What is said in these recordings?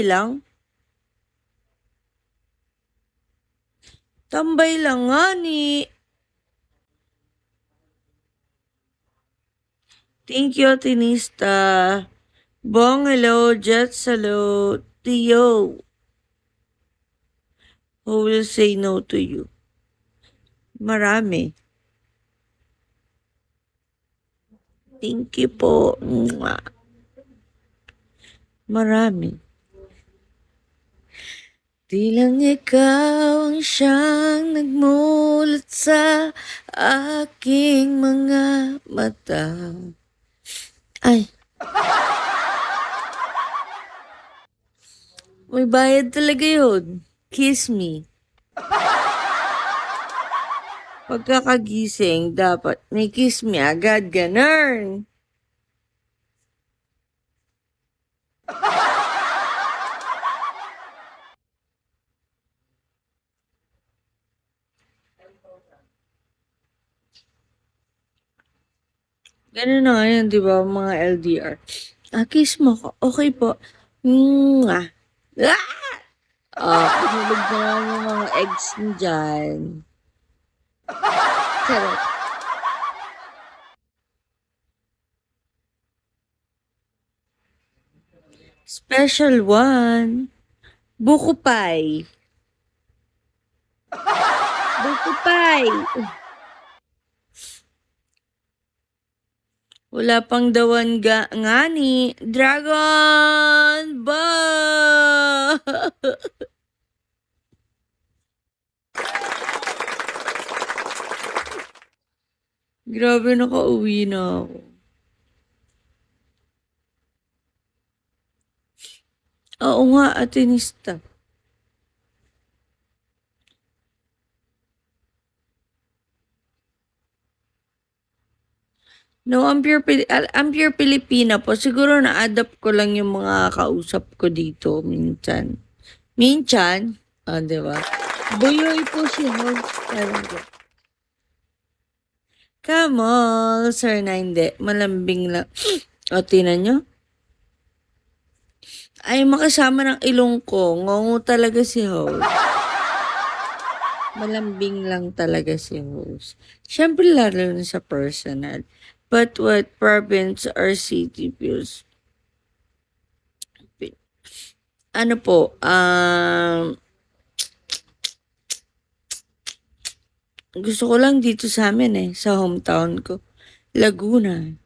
lang? Tambay lang nga ni. Thank you, Tinista. Bong, hello. Jets, hello. Tio, who will say no to you? Marami. Thank you po. Mwah. Marami. Di lang ikaw ang siyang nagmulat sa aking mga mata. Ay. May bayad talaga yun. Kiss me. Pagkakagising, dapat may kiss me agad, ganun. Ganun na nga yun, di ba, mga LDR. Kiss mo ko. Okay po. Mwah. Pinulog na naman yung mga eggs mo dyan. Charot. Special one. Buko pie. Buko pie. Wala pang dawan nga ni Dragon Ball. Grabe, nakauwi na ako. Oo nga, Atenista. No, I'm pure Pilipina po. Siguro na-adapt ko lang yung mga kausap ko dito minsan. Minsan, di ba? Buyoy po si host. Kamal, sir na hindi. Malambing lang. O, tinan nyo. Ay, makasama ng ilong ko. Ngongo talaga si host. Malambing lang talaga si host. Siyempre, lalo na sa personal. But what province or city views? Ano po, gusto ko lang dito sa amin sa hometown ko. Laguna.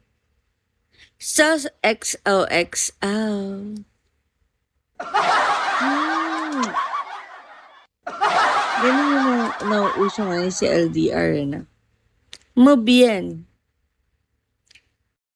Sus XOXO. Ganun yung nauuso ngayon si LDR na. Mo bien.